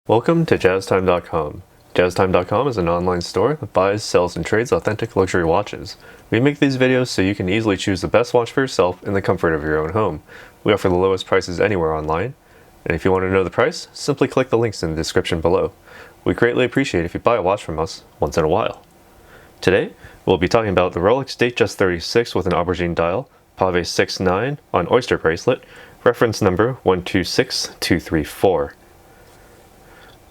Welcome to Jaztime.com. Jaztime.com is an online store that buys, sells, and trades authentic luxury watches. We make these videos so you can easily choose the best watch for yourself in the comfort of your own home. We offer the lowest prices anywhere online, and if you want to know the price, simply click the links in the description below. We greatly appreciate if you buy a watch from us once in a while. Today, we'll be talking about the Rolex Datejust 36 with an Aubergine Dial, Pave 69 on Oyster Bracelet, reference number 126234.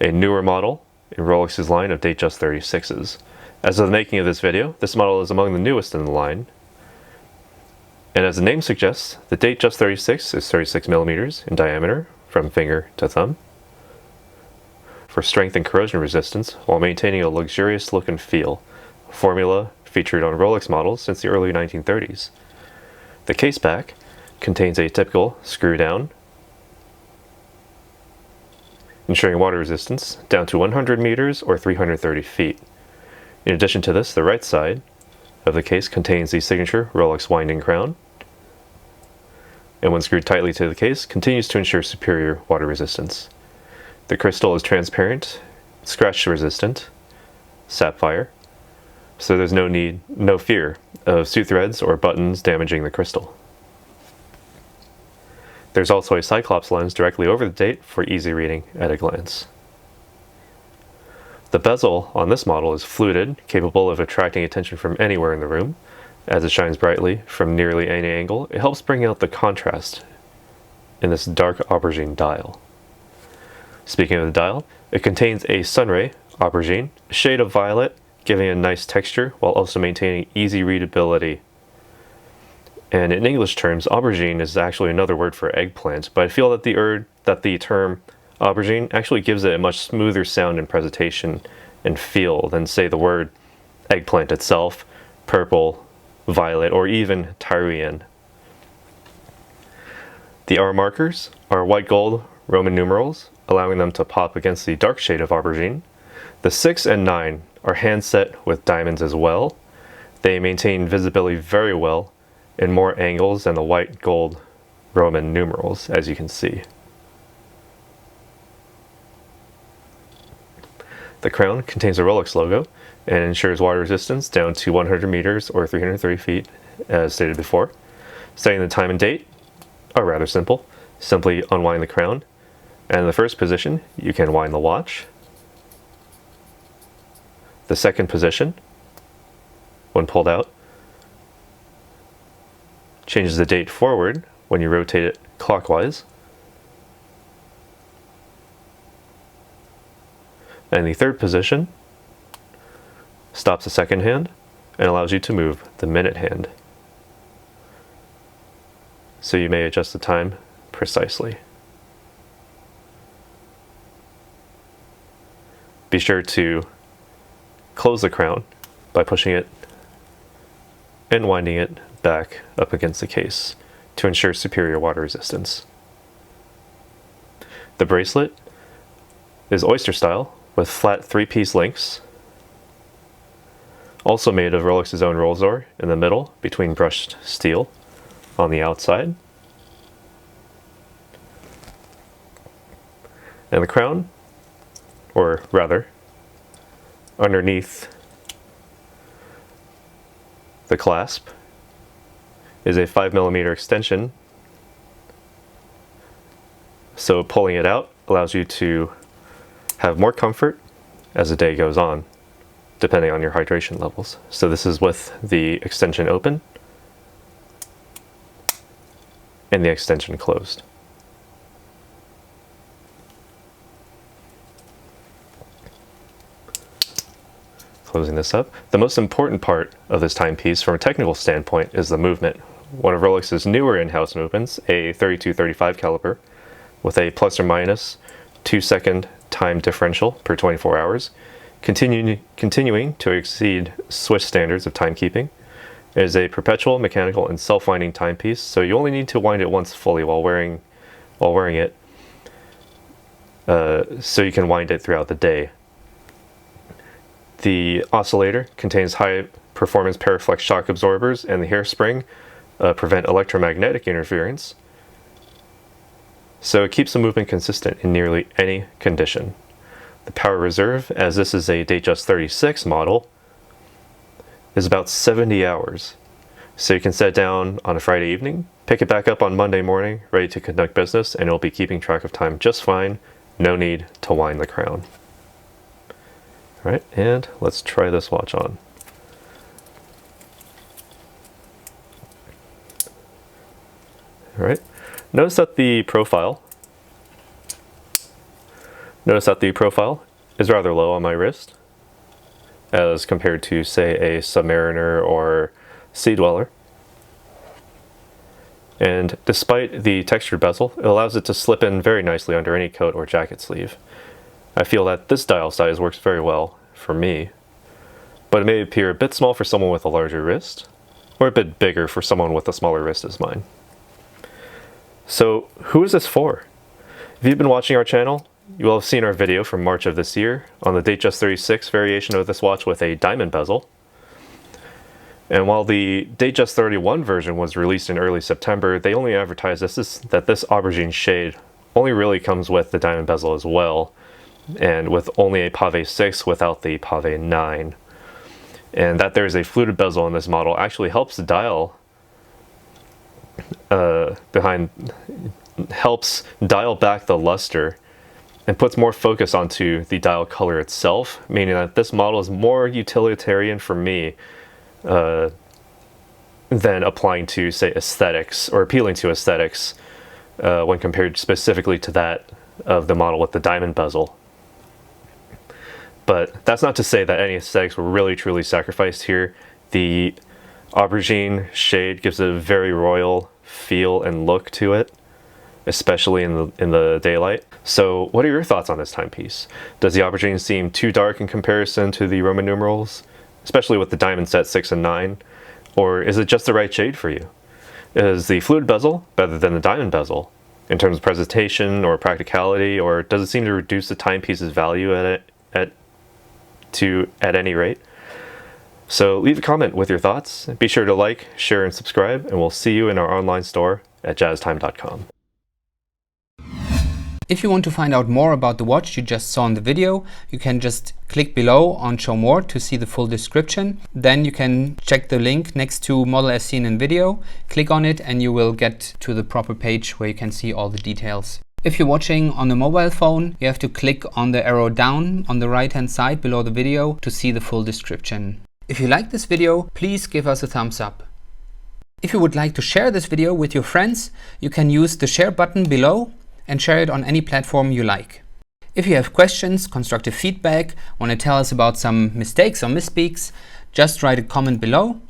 A newer model in Rolex's line of Datejust 36s. As of the making of this video, this model is among the newest in the line. And as the name suggests, the Datejust 36 is 36mm in diameter from finger to thumb for strength and corrosion resistance while maintaining a luxurious look and feel, a formula featured on Rolex models since the early 1930s. The case back contains a typical screw down, ensuring water resistance down to 100 meters or 330 feet. In addition to this, the right side of the case contains the signature Rolex winding crown, and when screwed tightly to the case, continues to ensure superior water resistance. The crystal is transparent, scratch resistant, sapphire, so there's no fear of suit threads or buttons damaging the crystal. There's also a Cyclops lens directly over the date for easy reading at a glance. The bezel on this model is fluted, capable of attracting attention from anywhere in the room. As it shines brightly from nearly any angle, it helps bring out the contrast in this dark aubergine dial. Speaking of the dial, it contains a sunray aubergine, a shade of violet, giving a nice texture while also maintaining easy readability. And in English terms, aubergine is actually another word for eggplant, but I feel that the term aubergine actually gives it a much smoother sound and presentation and feel than, say, the word eggplant itself, purple, violet, or even Tyrian. The hour markers are white gold Roman numerals, allowing them to pop against the dark shade of aubergine. The 6 and 9 are hand set with diamonds as well. They maintain visibility very well in more angles than the white gold Roman numerals, as you can see. The crown contains a Rolex logo and ensures water resistance down to 100 meters or 330 feet, as stated before. Setting the time and date are rather simple. Simply unwind the crown, and in the first position, you can wind the watch. The second position, when pulled out, changes the date forward when you rotate it clockwise. And the third position stops the second hand and allows you to move the minute hand, so you may adjust the time precisely. Be sure to close the crown by pushing it and winding it back up against the case to ensure superior water resistance. The bracelet is oyster style with flat 3-piece links, also made of Rolex's own Rollzor in the middle between brushed steel on the outside. And the crown, or rather, underneath the clasp, is a 5mm extension, so pulling it out allows you to have more comfort as the day goes on, depending on your hydration levels. So this is with the extension open and the extension closed. Closing this up. The most important part of this timepiece from a technical standpoint is the movement. One of Rolex's newer in-house movements, a 32-35 caliber with a plus or minus 2-second time differential per 24 hours, continuing to exceed Swiss standards of timekeeping. It is a perpetual mechanical and self-winding timepiece, so you only need to wind it once fully while wearing it, so you can wind it throughout the day. The oscillator contains high-performance Paraflex shock absorbers, and the hairspring prevent electromagnetic interference, so it keeps the movement consistent in nearly any condition. The power reserve, as this is a Datejust 36 model, is about 70 hours. So you can set it down on a Friday evening, pick it back up on Monday morning, ready to conduct business, and it'll be keeping track of time just fine. No need to wind the crown. All right, and let's try this watch on. All right, notice that the profile is rather low on my wrist as compared to, say, a Submariner or Sea Dweller. And despite the textured bezel, it allows it to slip in very nicely under any coat or jacket sleeve. I feel that this dial size works very well for me, but it may appear a bit small for someone with a larger wrist, or a bit bigger for someone with a smaller wrist as mine. So who is this for? If you've been watching our channel, you will have seen our video from March of this year on the Datejust 36 variation of this watch with a diamond bezel. And while the Datejust 31 version was released in early September, they only advertised that this aubergine shade only really comes with the diamond bezel as well, and with only a pave 6 without the pave 9. And that there is a fluted bezel in this model actually helps the dial helps dial back the luster and puts more focus onto the dial color itself, meaning that this model is more utilitarian for me than applying to, say, aesthetics or appealing to aesthetics when compared specifically to that of the model with the diamond bezel. But that's not to say that any aesthetics were really truly sacrificed here. The aubergine shade gives it a very royal feel and look to it, especially in the daylight. So what are your thoughts on this timepiece? Does the aubergine seem too dark in comparison to the Roman numerals, especially with the diamond set 6 and 9? Or is it just the right shade for you? Is the fluid bezel better than the diamond bezel in terms of presentation or practicality, or does it seem to reduce the timepiece's value at any rate? So leave a comment with your thoughts. Be sure to like, share, and subscribe, and we'll see you in our online store at jaztime.com. If you want to find out more about the watch you just saw in the video, you can just click below on Show More to see the full description. Then you can check the link next to model as seen in video, click on it, and you will get to the proper page where you can see all the details. If you're watching on a mobile phone, you have to click on the arrow down on the right hand side below the video to see the full description. If you like this video, please give us a thumbs up. If you would like to share this video with your friends, you can use the share button below and share it on any platform you like. If you have questions, constructive feedback, want to tell us about some mistakes or misspeaks, just write a comment below.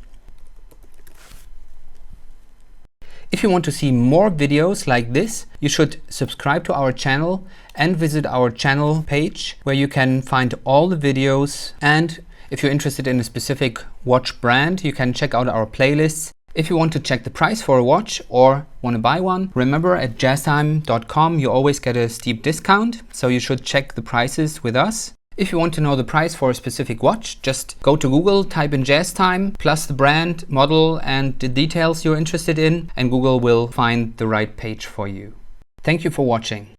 If you want to see more videos like this, you should subscribe to our channel and visit our channel page where you can find all the videos. And if you're interested in a specific watch brand, you can check out our playlists. If you want to check the price for a watch or want to buy one, remember at jaztime.com you always get a steep discount, so you should check the prices with us. If you want to know the price for a specific watch, just go to Google, type in Jaztime, plus the brand, model, and the details you're interested in, and Google will find the right page for you. Thank you for watching.